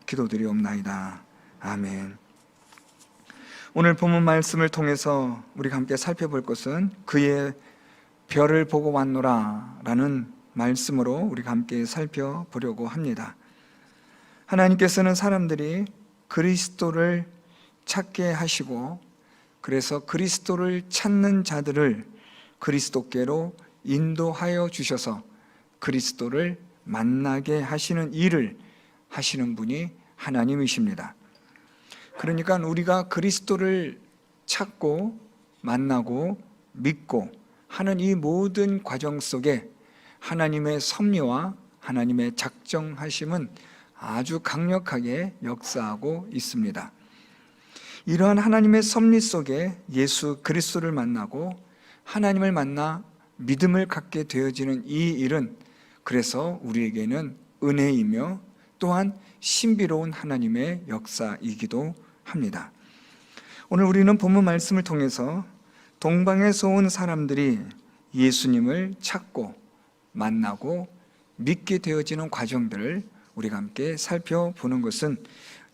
기도드리옵나이다. 아멘. 오늘 본문 말씀을 통해서 우리가 함께 살펴볼 것은 그의 별을 보고 왔노라 라는 말씀으로 우리가 함께 살펴보려고 합니다. 하나님께서는 사람들이 그리스도를 찾게 하시고, 그래서 그리스도를 찾는 자들을 그리스도께로 인도하여 주셔서 그리스도를 만나게 하시는 일을 하시는 분이 하나님이십니다. 그러니까 우리가 그리스도를 찾고 만나고 믿고 하는 이 모든 과정 속에 하나님의 섭리와 하나님의 작정하심은 아주 강력하게 역사하고 있습니다. 이러한 하나님의 섭리 속에 예수 그리스도를 만나고 하나님을 만나 믿음을 갖게 되어지는 이 일은 그래서 우리에게는 은혜이며 또한 신비로운 하나님의 역사이기도 합니다. 오늘 우리는 본문 말씀을 통해서 동방에서 온 사람들이 예수님을 찾고 만나고 믿게 되어지는 과정들을 우리가 함께 살펴보는 것은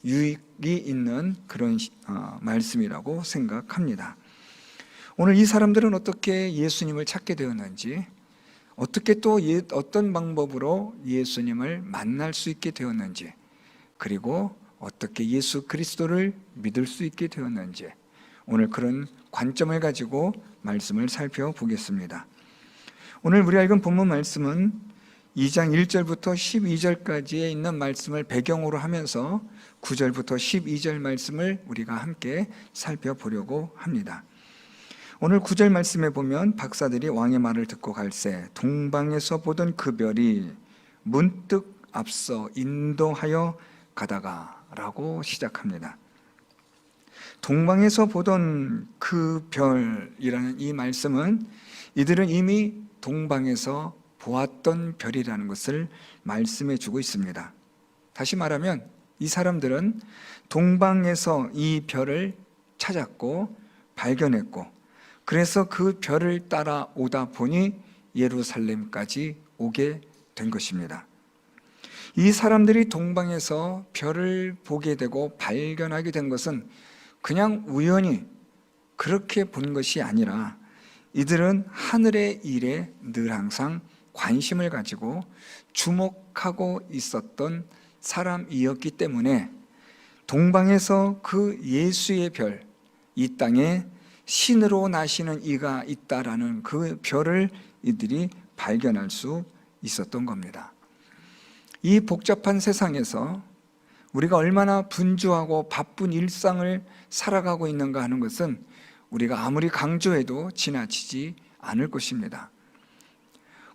유익이 있는 그런 말씀이라고 생각합니다. 오늘 이 사람들은 어떻게 예수님을 찾게 되었는지, 어떻게 또 어떤 방법으로 예수님을 만날 수 있게 되었는지, 그리고 어떻게 예수 그리스도를 믿을 수 있게 되었는지, 오늘 그런 관점을 가지고 말씀을 살펴보겠습니다. 오늘 우리가 읽은 본문 말씀은 2장 1절부터 12절까지에 있는 말씀을 배경으로 하면서 9절부터 12절 말씀을 우리가 함께 살펴보려고 합니다. 오늘 9절 말씀에 보면 박사들이 왕의 말을 듣고 갈새 동방에서 보던 그 별이 문득 앞서 인도하여 가다가 라고 시작합니다. 동방에서 보던 그 별이라는 이 말씀은 이들은 이미 동방에서 보았던 별이라는 것을 말씀해 주고 있습니다. 다시 말하면 이 사람들은 동방에서 이 별을 찾았고 발견했고, 그래서 그 별을 따라 오다 보니 예루살렘까지 오게 된 것입니다. 이 사람들이 동방에서 별을 보게 되고 발견하게 된 것은 그냥 우연히 그렇게 본 것이 아니라 이들은 하늘의 일에 늘 항상 관심을 가지고 주목하고 있었던 사람이었기 때문에 동방에서 그 예수의 별, 이 땅에 신으로 나시는 이가 있다라는 그 별을 이들이 발견할 수 있었던 겁니다. 이 복잡한 세상에서 우리가 얼마나 분주하고 바쁜 일상을 살아가고 있는가 하는 것은 우리가 아무리 강조해도 지나치지 않을 것입니다.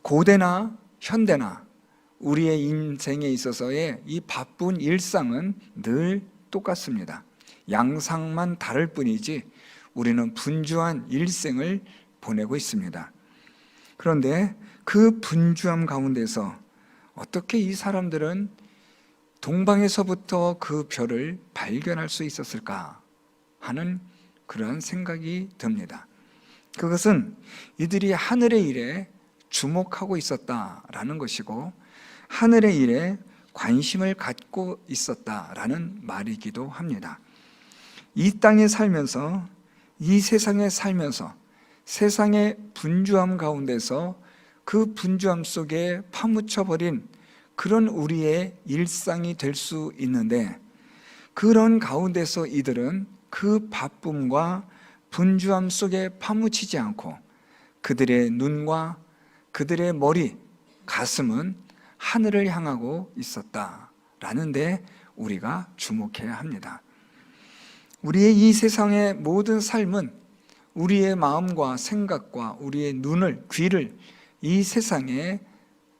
고대나 현대나 우리의 인생에 있어서의 이 바쁜 일상은 늘 똑같습니다. 양상만 다를 뿐이지 우리는 분주한 일생을 보내고 있습니다. 그런데 그 분주함 가운데서 어떻게 이 사람들은 동방에서부터 그 별을 발견할 수 있었을까 하는 그런 생각이 듭니다. 그것은 이들이 하늘의 일에 주목하고 있었다라는 것이고 하늘의 일에 관심을 갖고 있었다라는 말이기도 합니다. 이 땅에 살면서, 이 세상에 살면서 세상의 분주함 가운데서 그 분주함 속에 파묻혀버린 그런 우리의 일상이 될 수 있는데, 그런 가운데서 이들은 그 바쁨과 분주함 속에 파묻히지 않고 그들의 눈과 그들의 머리, 가슴은 하늘을 향하고 있었다라는 데 우리가 주목해야 합니다. 우리의 이 세상의 모든 삶은 우리의 마음과 생각과 우리의 눈을, 귀를 이 세상에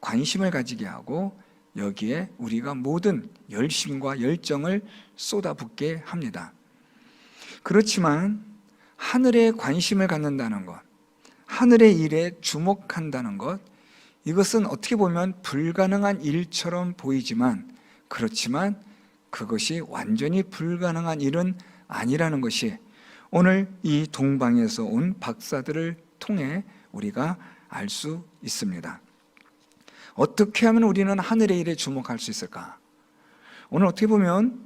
관심을 가지게 하고 여기에 우리가 모든 열심과 열정을 쏟아붓게 합니다. 그렇지만 하늘에 관심을 갖는다는 것, 하늘의 일에 주목한다는 것, 이것은 어떻게 보면 불가능한 일처럼 보이지만, 그렇지만 그것이 완전히 불가능한 일은 아니라는 것이 오늘 이 동방에서 온 박사들을 통해 우리가 알 수 있습니다. 어떻게 하면 우리는 하늘의 일에 주목할 수 있을까? 오늘 어떻게 보면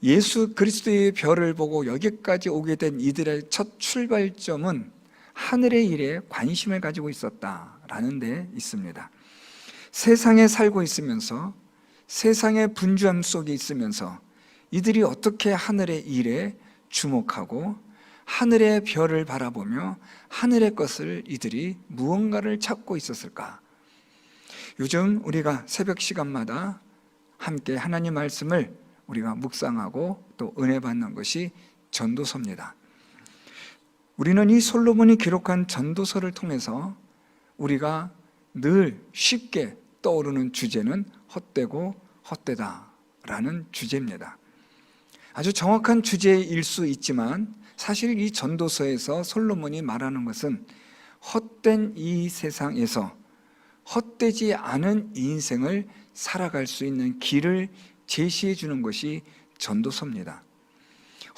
예수 그리스도의 별을 보고 여기까지 오게 된 이들의 첫 출발점은 하늘의 일에 관심을 가지고 있었다라는 데 있습니다. 세상에 살고 있으면서 세상의 분주함 속에 있으면서 이들이 어떻게 하늘의 일에 주목하고 하늘의 별을 바라보며 하늘의 것을 이들이 무언가를 찾고 있었을까? 요즘 우리가 새벽 시간마다 함께 하나님 말씀을 우리가 묵상하고 또 은혜 받는 것이 전도서입니다. 우리는 이 솔로몬이 기록한 전도서를 통해서 우리가 늘 쉽게 떠오르는 주제는 헛되고 헛되다라는 주제입니다. 아주 정확한 주제일 수 있지만 사실 이 전도서에서 솔로몬이 말하는 것은 헛된 이 세상에서 헛되지 않은 인생을 살아갈 수 있는 길을 제시해 주는 것이 전도서입니다.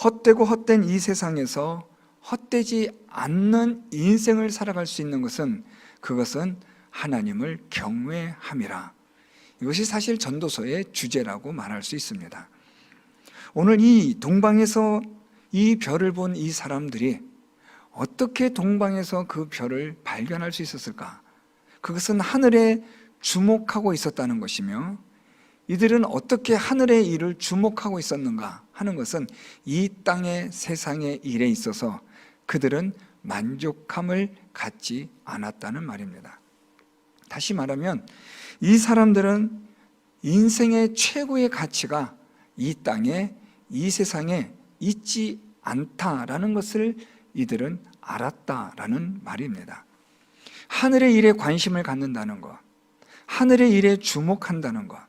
헛되고 헛된 이 세상에서 헛되지 않는 인생을 살아갈 수 있는 것은 그것은 하나님을 경외함이라. 이것이 사실 전도서의 주제라고 말할 수 있습니다. 오늘 이 동방에서 이 별을 본 이 사람들이 어떻게 동방에서 그 별을 발견할 수 있었을까? 그것은 하늘에 주목하고 있었다는 것이며 이들은 어떻게 하늘의 일을 주목하고 있었는가 하는 것은 이 땅의 세상의 일에 있어서 그들은 만족함을 갖지 않았다는 말입니다. 다시 말하면 이 사람들은 인생의 최고의 가치가 이 땅에 이 세상에 있지 않다라는 것을 이들은 알았다라는 말입니다. 하늘의 일에 관심을 갖는다는 것, 하늘의 일에 주목한다는 것,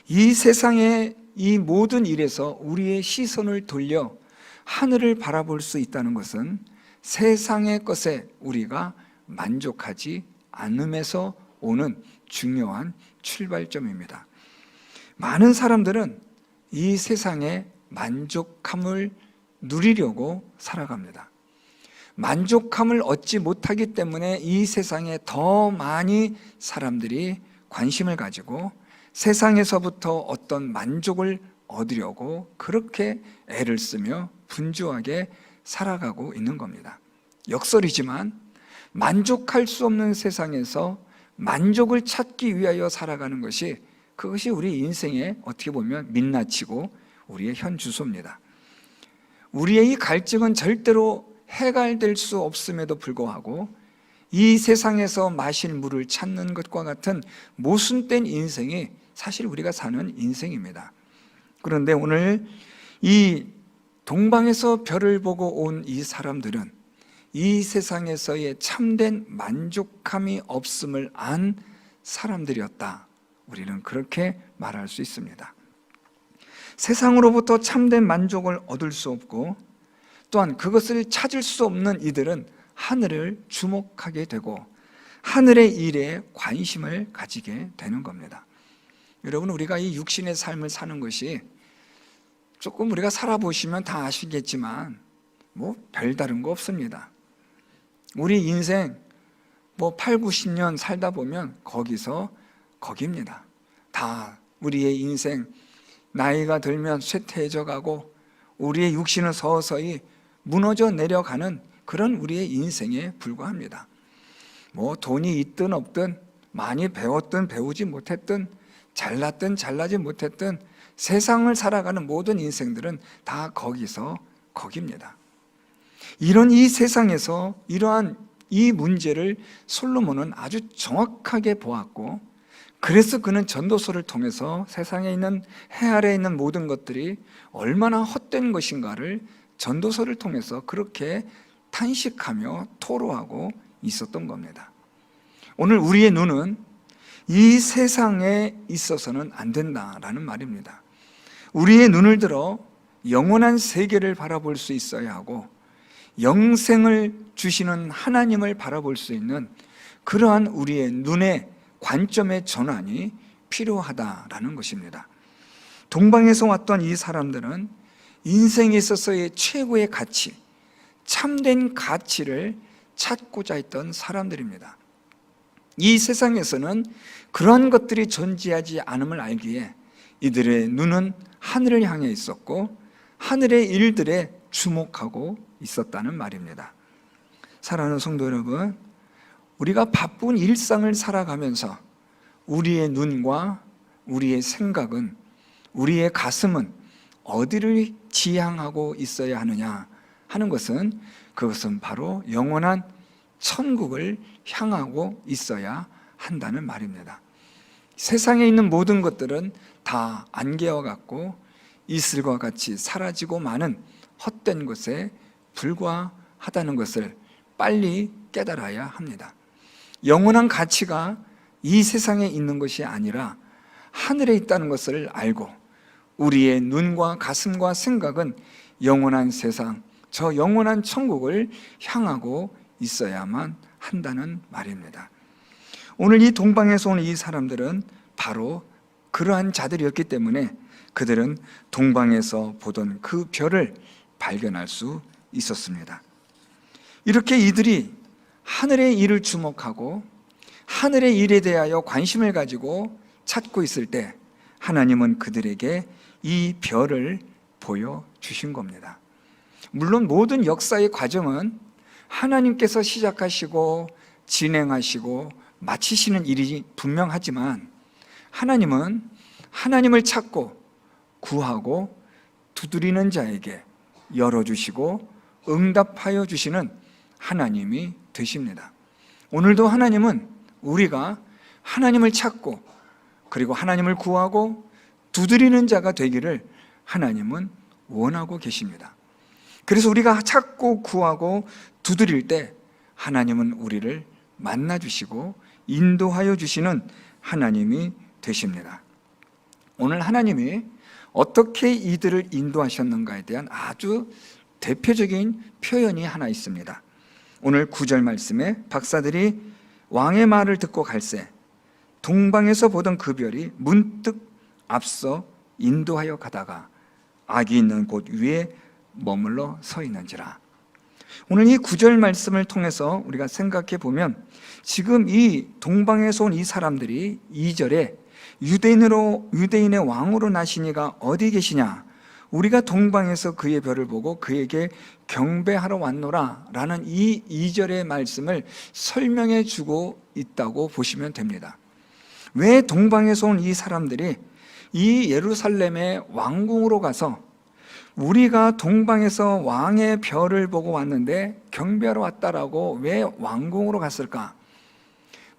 이 세상의 이 모든 일에서 우리의 시선을 돌려 하늘을 바라볼 수 있다는 것은 세상의 것에 우리가 만족하지 않음에서 오는 중요한 출발점입니다. 많은 사람들은 이 세상에 만족함을 누리려고 살아갑니다. 만족함을 얻지 못하기 때문에 이 세상에 더 많이 사람들이 관심을 가지고 세상에서부터 어떤 만족을 얻으려고 그렇게 애를 쓰며 분주하게 살아가고 있는 겁니다. 역설이지만 만족할 수 없는 세상에서 만족을 찾기 위하여 살아가는 것이 그것이 우리 인생의 어떻게 보면 민낯이고 우리의 현 주소입니다. 우리의 이 갈증은 절대로 해결될 수 없음에도 불구하고 이 세상에서 마실 물을 찾는 것과 같은 모순된 인생이 사실 우리가 사는 인생입니다. 그런데 오늘 이 동방에서 별을 보고 온 이 사람들은 이 세상에서의 참된 만족함이 없음을 안 사람들이었다. 우리는 그렇게 말할 수 있습니다. 세상으로부터 참된 만족을 얻을 수 없고 또한 그것을 찾을 수 없는 이들은 하늘을 주목하게 되고 하늘의 일에 관심을 가지게 되는 겁니다. 여러분, 우리가 이 육신의 삶을 사는 것이 조금 우리가 살아보시면 다 아시겠지만 뭐 별다른 거 없습니다. 우리 인생 뭐 8, 90년 살다 보면 거기서 거기입니다. 다 우리의 인생 나이가 들면 쇠퇴해져 가고 우리의 육신은 서서히 무너져 내려가는 그런 우리의 인생에 불과합니다. 뭐 돈이 있든 없든 많이 배웠든 배우지 못했든 잘났든 잘나지 못했든 세상을 살아가는 모든 인생들은 다 거기서 거기입니다. 이런 이 세상에서 이러한 이 문제를 솔로몬은 아주 정확하게 보았고 그래서 그는 전도서를 통해서 세상에 있는 해 아래에 있는 모든 것들이 얼마나 헛된 것인가를 전도서를 통해서 그렇게 탄식하며 토로하고 있었던 겁니다. 오늘 우리의 눈은 이 세상에 있어서는 안 된다라는 말입니다. 우리의 눈을 들어 영원한 세계를 바라볼 수 있어야 하고 영생을 주시는 하나님을 바라볼 수 있는 그러한 우리의 눈의 관점의 전환이 필요하다라는 것입니다. 동방에서 왔던 이 사람들은 인생에 있어서의 최고의 가치, 참된 가치를 찾고자 했던 사람들입니다. 이 세상에서는 그런 것들이 존재하지 않음을 알기에 이들의 눈은 하늘을 향해 있었고 하늘의 일들에 주목하고 있었다는 말입니다. 사랑하는 성도 여러분, 우리가 바쁜 일상을 살아가면서 우리의 눈과 우리의 생각은, 우리의 가슴은 어디를 지향하고 있어야 하느냐 하는 것은, 그것은 바로 영원한 천국을 향하고 있어야 한다는 말입니다. 세상에 있는 모든 것들은 다 안개와 같고 이슬과 같이 사라지고 마는 헛된 것에 불과하다는 것을 빨리 깨달아야 합니다. 영원한 가치가 이 세상에 있는 것이 아니라 하늘에 있다는 것을 알고 우리의 눈과 가슴과 생각은 영원한 세상, 저 영원한 천국을 향하고 있어야만 한다는 말입니다. 오늘 이 동방에서 온 이 사람들은 바로 그러한 자들이었기 때문에 그들은 동방에서 보던 그 별을 발견할 수 있었습니다. 이렇게 이들이 하늘의 일을 주목하고 하늘의 일에 대하여 관심을 가지고 찾고 있을 때 하나님은 그들에게 이 별을 보여주신 겁니다. 물론 모든 역사의 과정은 하나님께서 시작하시고 진행하시고 마치시는 일이 분명하지만 하나님은 하나님을 찾고 구하고 두드리는 자에게 열어주시고 응답하여 주시는 하나님이 되십니다. 오늘도 하나님은 우리가 하나님을 찾고 그리고 하나님을 구하고 두드리는 자가 되기를 하나님은 원하고 계십니다. 그래서 우리가 찾고 구하고 두드릴 때 하나님은 우리를 만나주시고 인도하여 주시는 하나님이 되십니다. 오늘 하나님이 어떻게 이들을 인도하셨는가에 대한 아주 대표적인 표현이 하나 있습니다. 오늘 9절 말씀에 박사들이 왕의 말을 듣고 갈새 동방에서 보던 그 별이 문득 앞서 인도하여 가다가 악이 있는 곳 위에 머물러 서 있는지라. 오늘 이 9절 말씀을 통해서 우리가 생각해 보면 지금 이 동방에서 온 이 사람들이 2절에 유대인의 왕으로 나시니가 어디 계시냐, 우리가 동방에서 그의 별을 보고 그에게 경배하러 왔노라 라는 이 2절의 말씀을 설명해 주고 있다고 보시면 됩니다. 왜 동방에서 온 이 사람들이 이 예루살렘의 왕궁으로 가서 우리가 동방에서 왕의 별을 보고 왔는데 경배하러 왔다라고 왜 왕궁으로 갔을까?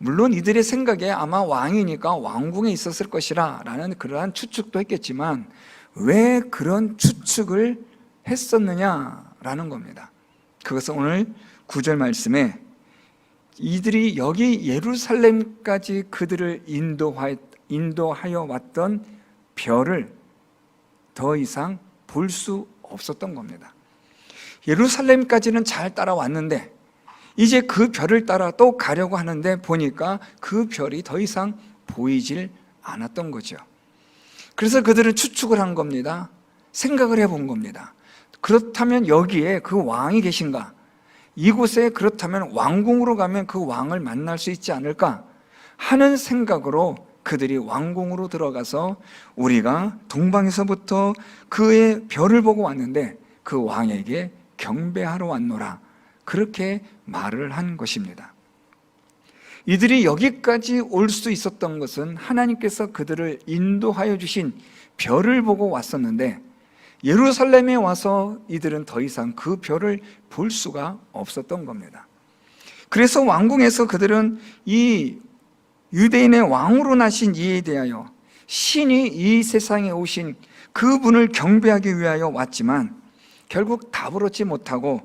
물론 이들의 생각에 아마 왕이니까 왕궁에 있었을 것이라 라는 그러한 추측도 했겠지만 왜 그런 추측을 했었느냐라는 겁니다. 그것은 오늘 9절 말씀에 이들이 여기 예루살렘까지 그들을 인도하여 왔던 별을 더 이상 볼 수 없었던 겁니다. 예루살렘까지는 잘 따라왔는데 이제 그 별을 따라 또 가려고 하는데 보니까 그 별이 더 이상 보이질 않았던 거죠. 그래서 그들은 추측을 한 겁니다. 생각을 해본 겁니다. 그렇다면 여기에 그 왕이 계신가? 이곳에 그렇다면 왕궁으로 가면 그 왕을 만날 수 있지 않을까 하는 생각으로 그들이 왕궁으로 들어가서 우리가 동방에서부터 그의 별을 보고 왔는데 그 왕에게 경배하러 왔노라, 그렇게 말을 한 것입니다. 이들이 여기까지 올 수 있었던 것은 하나님께서 그들을 인도하여 주신 별을 보고 왔었는데 예루살렘에 와서 이들은 더 이상 그 별을 볼 수가 없었던 겁니다. 그래서 왕궁에서 그들은 이 유대인의 왕으로 나신 이에 대하여 신이 이 세상에 오신 그분을 경배하기 위하여 왔지만 결국 답을 얻지 못하고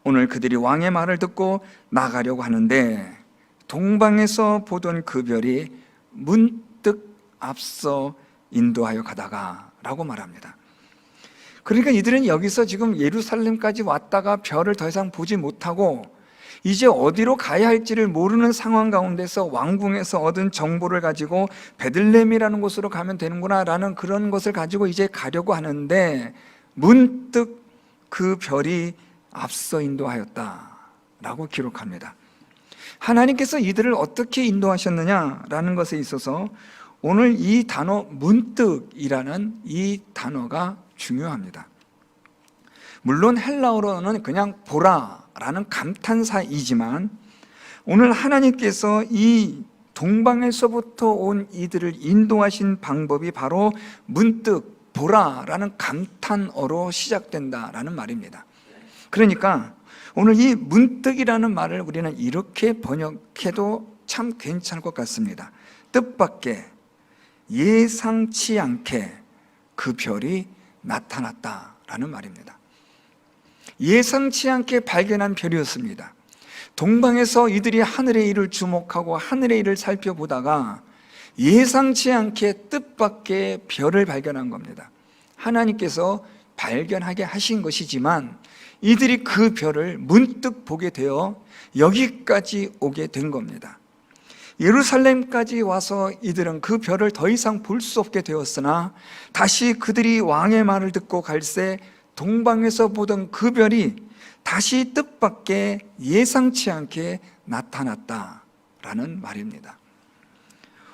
오늘 그들이 왕의 말을 듣고 나가려고 하는데 동방에서 보던 그 별이 문득 앞서 인도하여 가다가 라고 말합니다. 그러니까 이들은 여기서 지금 예루살렘까지 왔다가 별을 더 이상 보지 못하고 이제 어디로 가야 할지를 모르는 상황 가운데서 왕궁에서 얻은 정보를 가지고 베들레헴이라는 곳으로 가면 되는구나 라는 그런 것을 가지고 이제 가려고 하는데 문득 그 별이 앞서 인도하였다 라고 기록합니다. 하나님께서 이들을 어떻게 인도하셨느냐라는 것에 있어서 오늘 이 단어 문득이라는 이 단어가 중요합니다. 물론 헬라어로는 그냥 보라라는 감탄사이지만 오늘 하나님께서 이 동방에서부터 온 이들을 인도하신 방법이 바로 문득 보라라는 감탄어로 시작된다라는 말입니다. 그러니까 오늘 이 문득이라는 말을 우리는 이렇게 번역해도 참 괜찮을 것 같습니다. 뜻밖의 예상치 않게 그 별이 나타났다라는 말입니다. 예상치 않게 발견한 별이었습니다. 동방에서 이들이 하늘의 일을 주목하고 하늘의 일을 살펴보다가 예상치 않게 뜻밖의 별을 발견한 겁니다. 하나님께서 발견하게 하신 것이지만 이들이 그 별을 문득 보게 되어 여기까지 오게 된 겁니다. 예루살렘까지 와서 이들은 그 별을 더 이상 볼 수 없게 되었으나 다시 그들이 왕의 말을 듣고 갈새 동방에서 보던 그 별이 다시 뜻밖의 예상치 않게 나타났다라는 말입니다.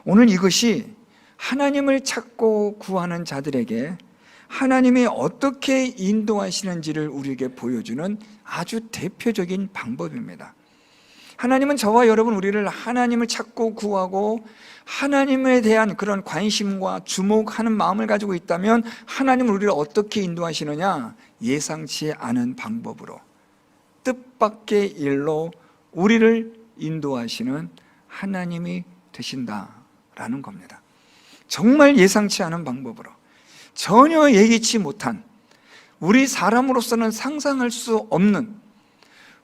오늘 이것이 하나님을 찾고 구하는 자들에게 하나님이 어떻게 인도하시는지를 우리에게 보여주는 아주 대표적인 방법입니다. 하나님은 저와 여러분 우리를 하나님을 찾고 구하고 하나님에 대한 그런 관심과 주목하는 마음을 가지고 있다면 하나님은 우리를 어떻게 인도하시느냐? 예상치 않은 방법으로 뜻밖의 일로 우리를 인도하시는 하나님이 되신다라는 겁니다. 정말 예상치 않은 방법으로 전혀 예기치 못한 우리 사람으로서는 상상할 수 없는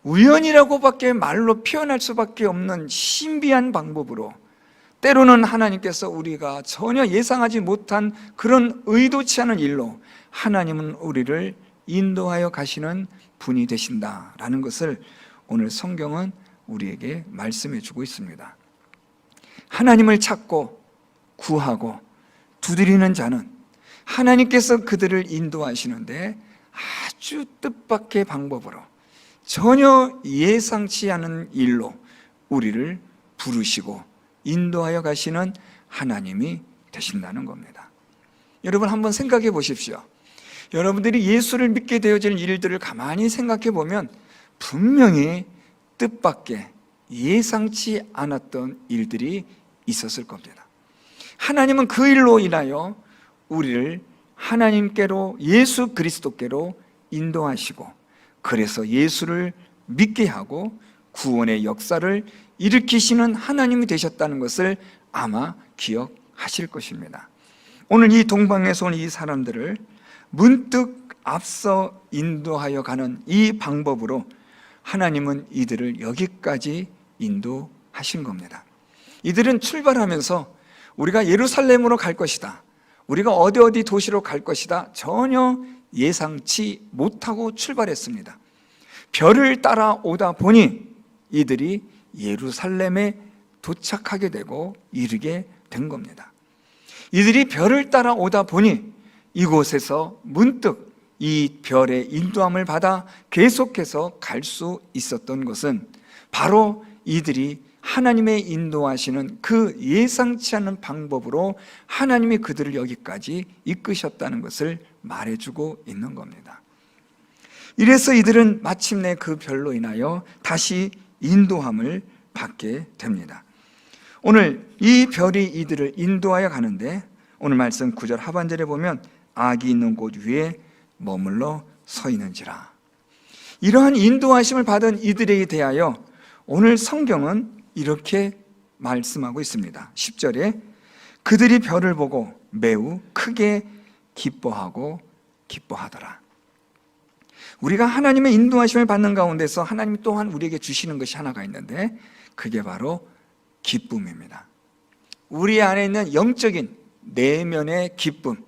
우연이라고밖에 말로 표현할 수밖에 없는 신비한 방법으로 때로는 하나님께서 우리가 전혀 예상하지 못한 그런 의도치 않은 일로 하나님은 우리를 인도하여 가시는 분이 되신다라는 것을 오늘 성경은 우리에게 말씀해 주고 있습니다. 하나님을 찾고 구하고 두드리는 자는 하나님께서 그들을 인도하시는데 아주 뜻밖의 방법으로 전혀 예상치 않은 일로 우리를 부르시고 인도하여 가시는 하나님이 되신다는 겁니다. 여러분 한번 생각해 보십시오. 여러분들이 예수를 믿게 되어질 일들을 가만히 생각해 보면 분명히 뜻밖의 예상치 않았던 일들이 있었을 겁니다. 하나님은 그 일로 인하여 우리를 하나님께로 예수 그리스도께로 인도하시고 그래서 예수를 믿게 하고 구원의 역사를 일으키시는 하나님이 되셨다는 것을 아마 기억하실 것입니다. 오늘 이 동방에서 온 이 사람들을 문득 앞서 인도하여 가는 이 방법으로 하나님은 이들을 여기까지 인도하신 겁니다. 이들은 출발하면서 우리가 예루살렘으로 갈 것이다, 우리가 어디 도시로 갈 것이다 전혀 예상치 못하고 출발했습니다. 별을 따라오다 보니 이들이 예루살렘에 도착하게 되고 이르게 된 겁니다. 이들이 별을 따라오다 보니 이곳에서 문득 이 별의 인도함을 받아 계속해서 갈 수 있었던 것은 바로 이들이 하나님의 인도하시는 그 예상치 않은 방법으로 하나님이 그들을 여기까지 이끄셨다는 것을 말해주고 있는 겁니다. 이래서 이들은 마침내 그 별로 인하여 다시 인도함을 받게 됩니다. 오늘 이 별이 이들을 인도하여 가는데 오늘 말씀 9절 하반절에 보면 악이 있는 곳 위에 머물러 서 있는지라. 이러한 인도하심을 받은 이들에게 대하여 오늘 성경은 이렇게 말씀하고 있습니다. 10절에 그들이 별을 보고 매우 크게 기뻐하고 기뻐하더라. 우리가 하나님의 인도하심을 받는 가운데서 하나님 또한 우리에게 주시는 것이 하나가 있는데 그게 바로 기쁨입니다. 우리 안에 있는 영적인 내면의 기쁨,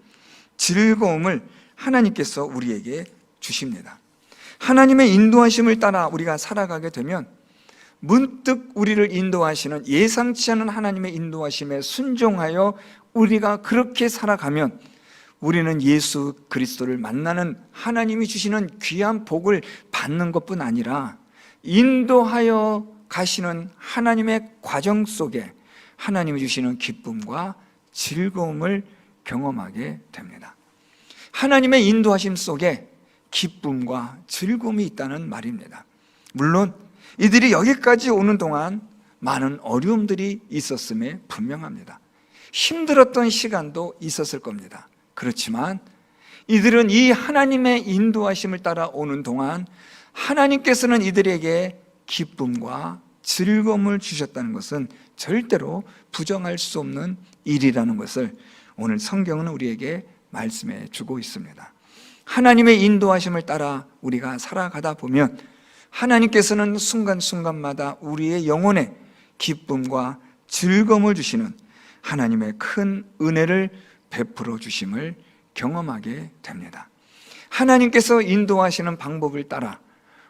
즐거움을 하나님께서 우리에게 주십니다. 하나님의 인도하심을 따라 우리가 살아가게 되면 문득 우리를 인도하시는 예상치 않은 하나님의 인도하심에 순종하여 우리가 그렇게 살아가면 우리는 예수 그리스도를 만나는 하나님이 주시는 귀한 복을 받는 것뿐 아니라 인도하여 가시는 하나님의 과정 속에 하나님이 주시는 기쁨과 즐거움을 경험하게 됩니다. 하나님의 인도하심 속에 기쁨과 즐거움이 있다는 말입니다. 물론 이들이 여기까지 오는 동안 많은 어려움들이 있었음에 분명합니다. 힘들었던 시간도 있었을 겁니다. 그렇지만 이들은 이 하나님의 인도하심을 따라 오는 동안 하나님께서는 이들에게 기쁨과 즐거움을 주셨다는 것은 절대로 부정할 수 없는 일이라는 것을 오늘 성경은 우리에게 말씀해 주고 있습니다. 하나님의 인도하심을 따라 우리가 살아가다 보면 하나님께서는 순간순간마다 우리의 영혼에 기쁨과 즐거움을 주시는 하나님의 큰 은혜를 베풀어 주심을 경험하게 됩니다. 하나님께서 인도하시는 방법을 따라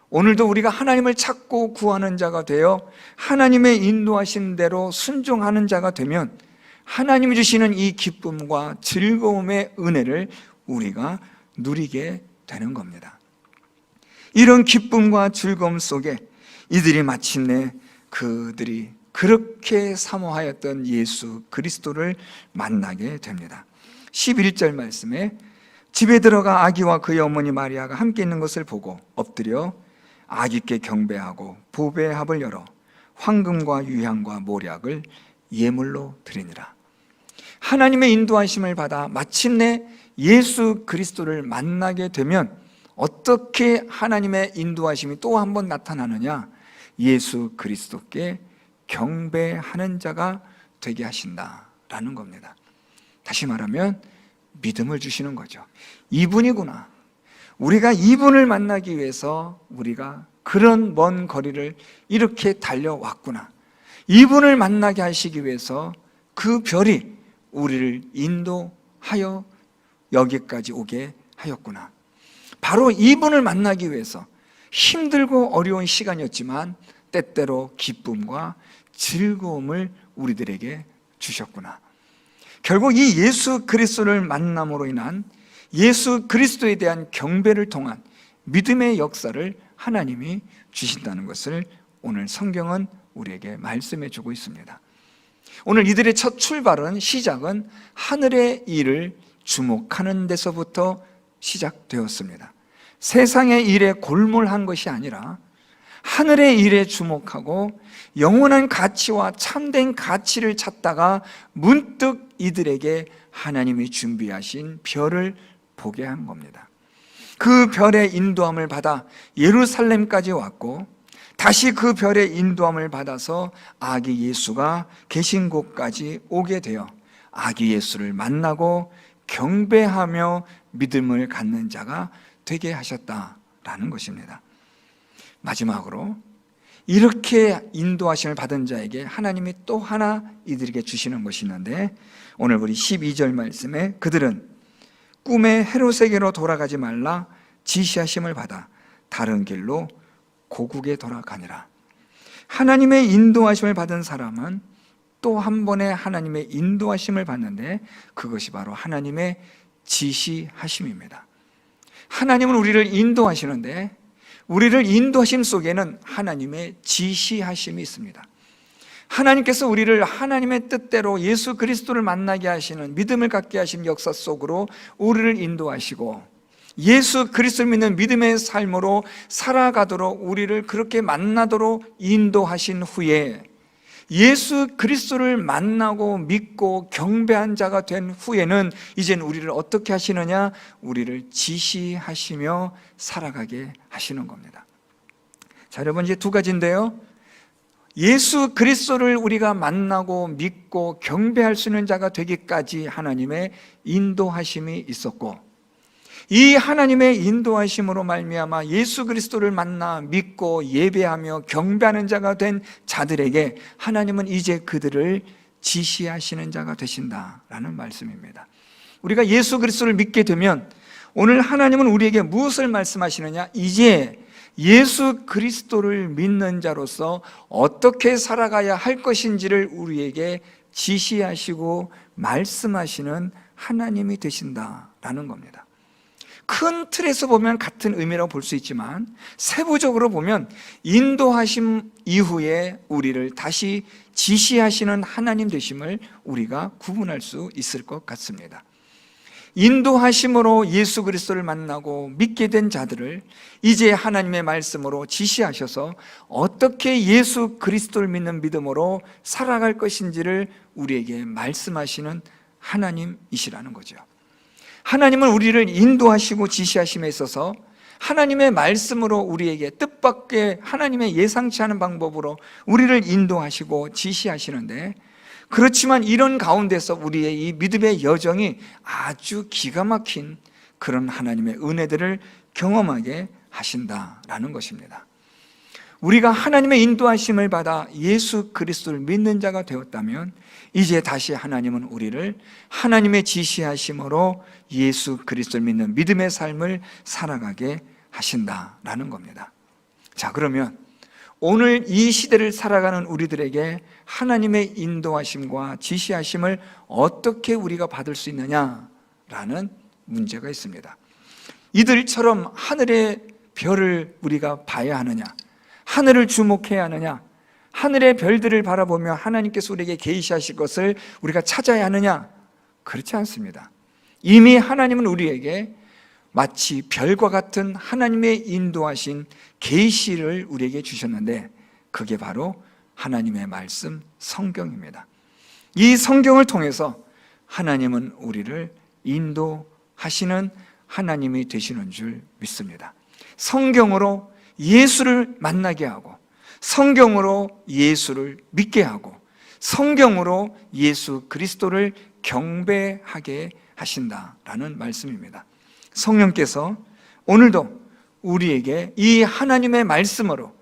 오늘도 우리가 하나님을 찾고 구하는 자가 되어 하나님의 인도하신 대로 순종하는 자가 되면 하나님이 주시는 이 기쁨과 즐거움의 은혜를 우리가 누리게 되는 겁니다. 이런 기쁨과 즐거움 속에 이들이 마침내 그들이 그렇게 사모하였던 예수 그리스도를 만나게 됩니다. 11절 말씀에 집에 들어가 아기와 그의 어머니 마리아가 함께 있는 것을 보고 엎드려 아기께 경배하고 보배의 합을 열어 황금과 유향과 모략을 예물로 드리니라. 하나님의 인도하심을 받아 마침내 예수 그리스도를 만나게 되면 어떻게 하나님의 인도하심이 또 한 번 나타나느냐? 예수 그리스도께 경배하는 자가 되게 하신다라는 겁니다. 다시 말하면 믿음을 주시는 거죠. 이분이구나. 우리가 이분을 만나기 위해서 우리가 그런 먼 거리를 이렇게 달려왔구나. 이분을 만나게 하시기 위해서 그 별이 우리를 인도하여 여기까지 오게 하였구나. 바로 이분을 만나기 위해서 힘들고 어려운 시간이었지만 때때로 기쁨과 즐거움을 우리들에게 주셨구나. 결국 이 예수 그리스도를 만남으로 인한 예수 그리스도에 대한 경배를 통한 믿음의 역사를 하나님이 주신다는 것을 오늘 성경은 우리에게 말씀해 주고 있습니다. 오늘 이들의 첫 출발은 시작은 하늘의 일을 주목하는 데서부터 시작되었습니다. 세상의 일에 골몰한 것이 아니라 하늘의 일에 주목하고 영원한 가치와 참된 가치를 찾다가 문득 이들에게 하나님이 준비하신 별을 보게 한 겁니다. 그 별의 인도함을 받아 예루살렘까지 왔고 다시 그 별의 인도함을 받아서 아기 예수가 계신 곳까지 오게 되어 아기 예수를 만나고 경배하며 믿음을 갖는 자가 되게 하셨다라는 것입니다. 마지막으로 이렇게 인도하심을 받은 자에게 하나님이 또 하나 이들에게 주시는 것이 있는데 오늘 우리 12절 말씀에 그들은 꿈에 헤롯에게로 돌아가지 말라 지시하심을 받아 다른 길로 고국에 돌아가니라. 하나님의 인도하심을 받은 사람은 또 한 번의 하나님의 인도하심을 받는데 그것이 바로 하나님의 지시하심입니다. 하나님은 우리를 인도하시는데 우리를 인도하심 속에는 하나님의 지시하심이 있습니다. 하나님께서 우리를 하나님의 뜻대로 예수 그리스도를 만나게 하시는 믿음을 갖게 하신 역사 속으로 우리를 인도하시고 예수 그리스도를 믿는 믿음의 삶으로 살아가도록 우리를 그렇게 만나도록 인도하신 후에 예수 그리스도를 만나고 믿고 경배한 자가 된 후에는 이제는 우리를 어떻게 하시느냐? 우리를 지시하시며 살아가게 하시는 겁니다. 자, 여러분 이제 두 가지인데요. 예수 그리스도를 우리가 만나고 믿고 경배할 수 있는 자가 되기까지 하나님의 인도하심이 있었고 이 하나님의 인도하심으로 말미암아 예수 그리스도를 만나 믿고 예배하며 경배하는 자가 된 자들에게 하나님은 이제 그들을 지시하시는 자가 되신다라는 말씀입니다. 우리가 예수 그리스도를 믿게 되면 오늘 하나님은 우리에게 무엇을 말씀하시느냐? 이제 예수 그리스도를 믿는 자로서 어떻게 살아가야 할 것인지를 우리에게 지시하시고 말씀하시는 하나님이 되신다라는 겁니다. 큰 틀에서 보면 같은 의미라고 볼 수 있지만 세부적으로 보면 인도하심 이후에 우리를 다시 지시하시는 하나님 되심을 우리가 구분할 수 있을 것 같습니다. 인도하심으로 예수 그리스도를 만나고 믿게 된 자들을 이제 하나님의 말씀으로 지시하셔서 어떻게 예수 그리스도를 믿는 믿음으로 살아갈 것인지를 우리에게 말씀하시는 하나님이시라는 거죠. 하나님은 우리를 인도하시고 지시하심에 있어서 하나님의 말씀으로 우리에게 뜻밖의 하나님의 예상치 않은 방법으로 우리를 인도하시고 지시하시는데, 그렇지만 이런 가운데서 우리의 이 믿음의 여정이 아주 기가 막힌 그런 하나님의 은혜들을 경험하게 하신다라는 것입니다. 우리가 하나님의 인도하심을 받아 예수 그리스도를 믿는 자가 되었다면 이제 다시 하나님은 우리를 하나님의 지시하심으로 예수 그리스도를 믿는 믿음의 삶을 살아가게 하신다라는 겁니다. 자, 그러면 오늘 이 시대를 살아가는 우리들에게 하나님의 인도하심과 지시하심을 어떻게 우리가 받을 수 있느냐라는 문제가 있습니다. 이들처럼 하늘의 별을 우리가 봐야 하느냐, 하늘을 주목해야 하느냐, 하늘의 별들을 바라보며 하나님께서 우리에게 계시하실 것을 우리가 찾아야 하느냐? 그렇지 않습니다. 이미 하나님은 우리에게 마치 별과 같은 하나님의 인도하신 계시를 우리에게 주셨는데, 그게 바로 하나님의 말씀 성경입니다. 이 성경을 통해서 하나님은 우리를 인도하시는 하나님이 되시는 줄 믿습니다. 성경으로 예수를 만나게 하고, 성경으로 예수를 믿게 하고, 성경으로 예수 그리스도를 경배하게 하신다라는 말씀입니다. 성령께서 오늘도 우리에게 이 하나님의 말씀으로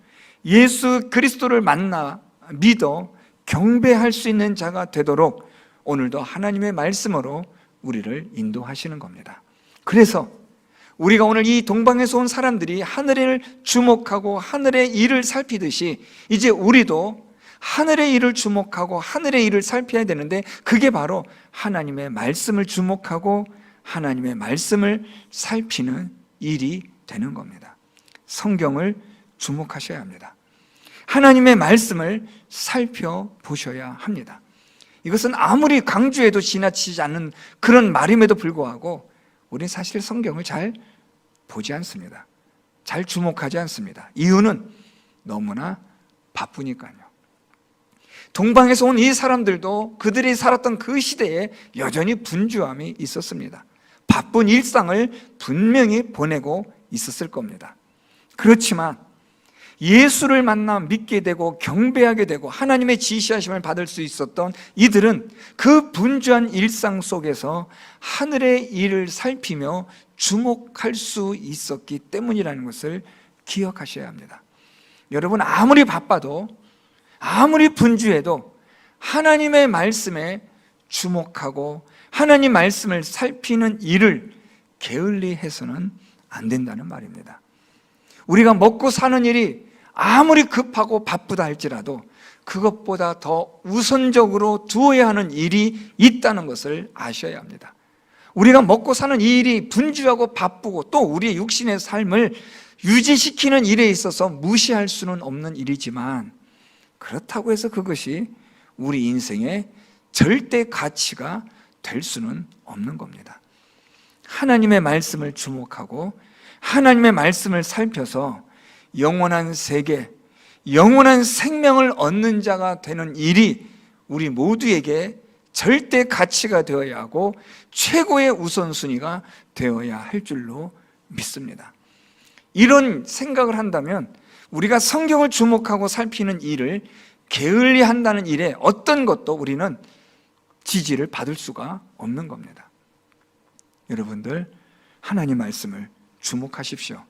예수 그리스도를 만나 믿어 경배할 수 있는 자가 되도록 오늘도 하나님의 말씀으로 우리를 인도하시는 겁니다. 그래서 우리가 오늘 이 동방에서 온 사람들이 하늘을 주목하고 하늘의 일을 살피듯이 이제 우리도 하늘의 일을 주목하고 하늘의 일을 살펴야 되는데, 그게 바로 하나님의 말씀을 주목하고 하나님의 말씀을 살피는 일이 되는 겁니다. 성경을 주목하셔야 합니다. 하나님의 말씀을 살펴보셔야 합니다. 이것은 아무리 강조해도 지나치지 않는 그런 말임에도 불구하고 우리는 사실 성경을 잘 보지 않습니다. 잘 주목하지 않습니다. 이유는 너무나 바쁘니까요. 동방에서 온 이 사람들도 그들이 살았던 그 시대에 여전히 분주함이 있었습니다. 바쁜 일상을 분명히 보내고 있었을 겁니다. 그렇지만 예수를 만나 믿게 되고 경배하게 되고 하나님의 지시하심을 받을 수 있었던 이들은 그 분주한 일상 속에서 하늘의 일을 살피며 주목할 수 있었기 때문이라는 것을 기억하셔야 합니다. 여러분, 아무리 바빠도 아무리 분주해도 하나님의 말씀에 주목하고 하나님 말씀을 살피는 일을 게을리 해서는 안 된다는 말입니다. 우리가 먹고 사는 일이 아무리 급하고 바쁘다 할지라도 그것보다 더 우선적으로 두어야 하는 일이 있다는 것을 아셔야 합니다. 우리가 먹고 사는 이 일이 분주하고 바쁘고 또 우리의 육신의 삶을 유지시키는 일에 있어서 무시할 수는 없는 일이지만, 그렇다고 해서 그것이 우리 인생의 절대 가치가 될 수는 없는 겁니다. 하나님의 말씀을 주목하고 하나님의 말씀을 살펴서 영원한 세계, 영원한 생명을 얻는 자가 되는 일이 우리 모두에게 절대 가치가 되어야 하고 최고의 우선순위가 되어야 할 줄로 믿습니다. 이런 생각을 한다면 우리가 성경을 주목하고 살피는 일을 게을리 한다는 일에 어떤 것도 우리는 지지를 받을 수가 없는 겁니다. 여러분들, 하나님 말씀을 주목하십시오.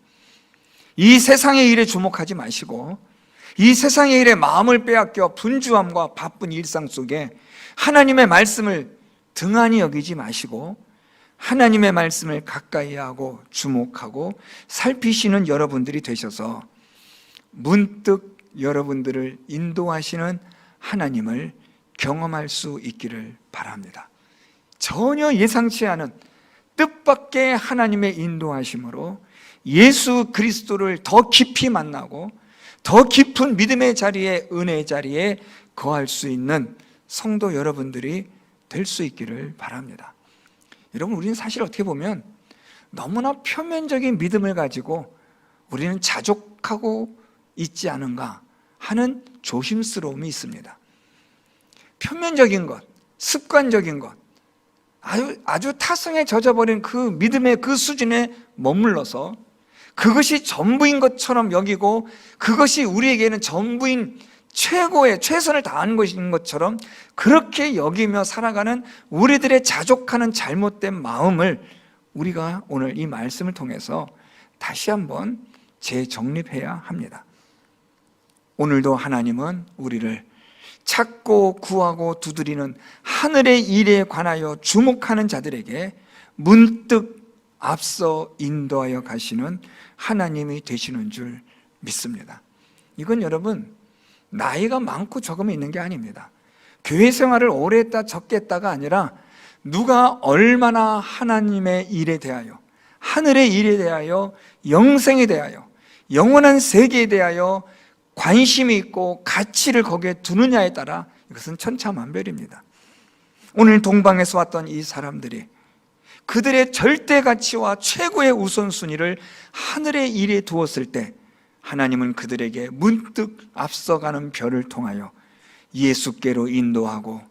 이 세상의 일에 주목하지 마시고 이 세상의 일에 마음을 빼앗겨 분주함과 바쁜 일상 속에 하나님의 말씀을 등한히 여기지 마시고 하나님의 말씀을 가까이 하고 주목하고 살피시는 여러분들이 되셔서 문득 여러분들을 인도하시는 하나님을 경험할 수 있기를 바랍니다. 전혀 예상치 않은 뜻밖의 하나님의 인도하심으로 예수 그리스도를 더 깊이 만나고 더 깊은 믿음의 자리에, 은혜의 자리에 거할 수 있는 성도 여러분들이 될 수 있기를 바랍니다. 여러분, 우리는 사실 어떻게 보면 너무나 표면적인 믿음을 가지고 우리는 자족하고 있지 않은가 하는 조심스러움이 있습니다. 표면적인 것, 습관적인 것, 아주 타성에 젖어버린 그 믿음의 그 수준에 머물러서 그것이 전부인 것처럼 여기고 그것이 우리에게는 전부인 최고의 최선을 다하는 것인 것처럼 그렇게 여기며 살아가는 우리들의 자족하는 잘못된 마음을 우리가 오늘 이 말씀을 통해서 다시 한번 재정립해야 합니다. 오늘도 하나님은 우리를 찾고 구하고 두드리는 하늘의 일에 관하여 주목하는 자들에게 문득 앞서 인도하여 가시는 하나님이 되시는 줄 믿습니다. 이건 여러분 나이가 많고 적음이 있는 게 아닙니다. 교회 생활을 오래 했다 적게 했다가 아니라 누가 얼마나 하나님의 일에 대하여, 하늘의 일에 대하여, 영생에 대하여, 영원한 세계에 대하여 관심이 있고 가치를 거기에 두느냐에 따라 이것은 천차만별입니다. 오늘 동방에서 왔던 이 사람들이 그들의 절대 가치와 최고의 우선순위를 하늘의 일에 두었을 때 하나님은 그들에게 문득 앞서가는 별을 통하여 예수께로 인도하고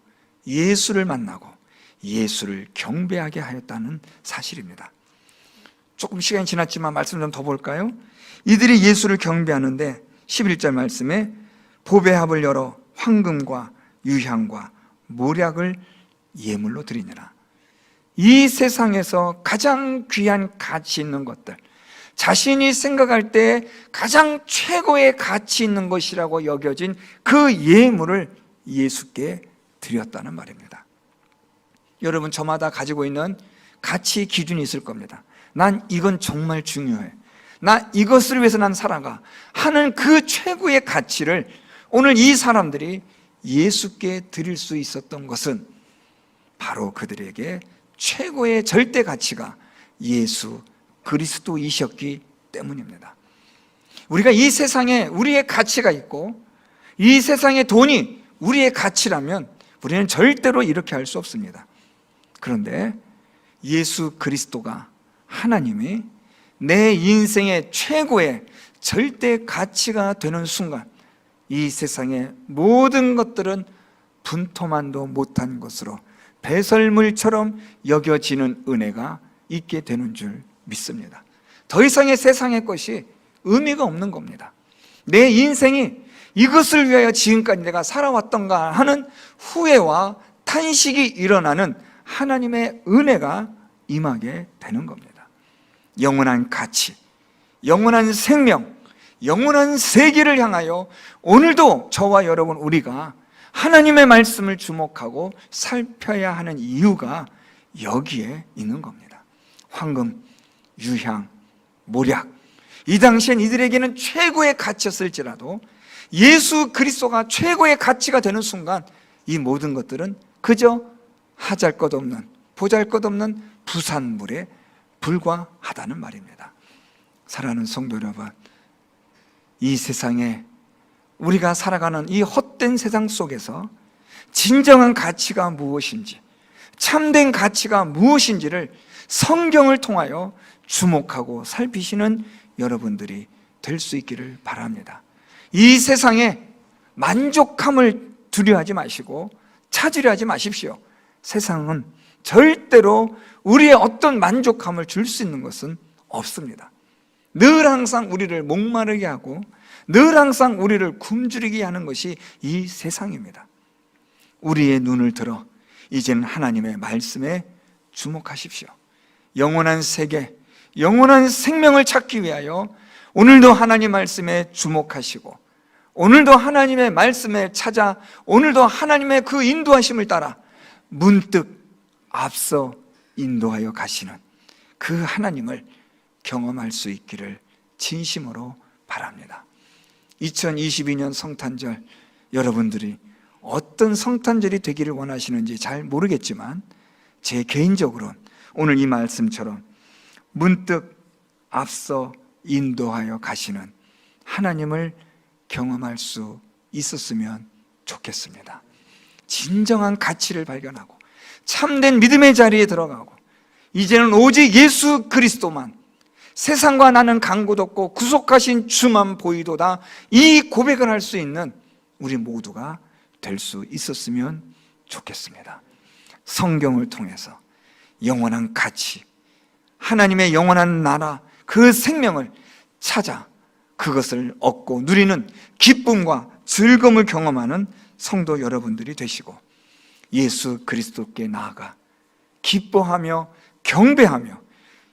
예수를 만나고 예수를 경배하게 하였다는 사실입니다. 조금 시간이 지났지만 말씀 좀 더 볼까요? 이들이 예수를 경배하는데 11절 말씀에 보배합을 열어 황금과 유향과 모략을 예물로 드리니라. 이 세상에서 가장 귀한 가치 있는 것들, 자신이 생각할 때 가장 최고의 가치 있는 것이라고 여겨진 그 예물을 예수께 드렸다는 말입니다. 여러분, 저마다 가지고 있는 가치 기준이 있을 겁니다. 난 이건 정말 중요해, 나 이것을 위해서 난 살아가 하는 그 최고의 가치를 오늘 이 사람들이 예수께 드릴 수 있었던 것은 바로 그들에게 최고의 절대 가치가 예수 그리스도이셨기 때문입니다. 우리가 이 세상에 우리의 가치가 있고 이 세상의 돈이 우리의 가치라면 우리는 절대로 이렇게 할 수 없습니다. 그런데 예수 그리스도가, 하나님이 내 인생의 최고의 절대 가치가 되는 순간 이 세상의 모든 것들은 분토만도 못한 것으로 배설물처럼 여겨지는 은혜가 있게 되는 줄 믿습니다. 더 이상의 세상의 것이 의미가 없는 겁니다. 내 인생이 이것을 위하여 지금까지 내가 살아왔던가 하는 후회와 탄식이 일어나는 하나님의 은혜가 임하게 되는 겁니다. 영원한 가치, 영원한 생명, 영원한 세계를 향하여 오늘도 저와 여러분 우리가 하나님의 말씀을 주목하고 살펴야 하는 이유가 여기에 있는 겁니다. 황금, 유향, 모략, 이 당시엔 이들에게는 최고의 가치였을지라도 예수 그리스도가 최고의 가치가 되는 순간 이 모든 것들은 그저 하잘것없는, 보잘것없는 부산물에 불과하다는 말입니다. 사랑하는 성도 여러분, 이 세상에 우리가 살아가는 이 헛된 세상 속에서 진정한 가치가 무엇인지, 참된 가치가 무엇인지를 성경을 통하여 주목하고 살피시는 여러분들이 될 수 있기를 바랍니다. 이 세상에 만족함을 두려워하지 마시고 찾으려 하지 마십시오. 세상은 절대로 우리의 어떤 만족함을 줄 수 있는 것은 없습니다. 늘 항상 우리를 목마르게 하고 늘 항상 우리를 굶주리게 하는 것이 이 세상입니다. 우리의 눈을 들어 이제는 하나님의 말씀에 주목하십시오. 영원한 세계, 영원한 생명을 찾기 위하여 오늘도 하나님 말씀에 주목하시고 오늘도 하나님의 말씀에 찾아 오늘도 하나님의 그 인도하심을 따라 문득 앞서 인도하여 가시는 그 하나님을 경험할 수 있기를 진심으로 바랍니다. 2022년 성탄절, 여러분들이 어떤 성탄절이 되기를 원하시는지 잘 모르겠지만 제 개인적으로는 오늘 이 말씀처럼 문득 앞서 인도하여 가시는 하나님을 경험할 수 있었으면 좋겠습니다. 진정한 가치를 발견하고 참된 믿음의 자리에 들어가고 이제는 오직 예수 그리스도만, 세상과 나는 간곳 없고 구속하신 주만 보이도다, 이 고백을 할 수 있는 우리 모두가 될 수 있었으면 좋겠습니다. 성경을 통해서 영원한 가치, 하나님의 영원한 나라, 그 생명을 찾아 그것을 얻고 누리는 기쁨과 즐거움을 경험하는 성도 여러분들이 되시고, 예수 그리스도께 나아가 기뻐하며 경배하며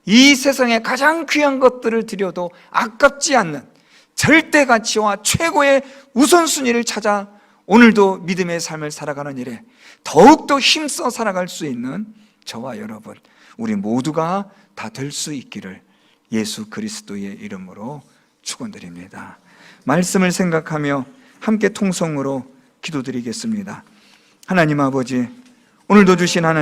이 세상에 가장 귀한 것들을 드려도 아깝지 않는 절대 가치와 최고의 우선순위를 찾아 오늘도 믿음의 삶을 살아가는 일에 더욱더 힘써 살아갈 수 있는 저와 여러분, 우리 모두가 다 될 수 있기를 예수 그리스도의 이름으로 축원드립니다. 말씀을 생각하며 함께 통성으로 기도드리겠습니다. 하나님 아버지, 오늘도 주신 하나님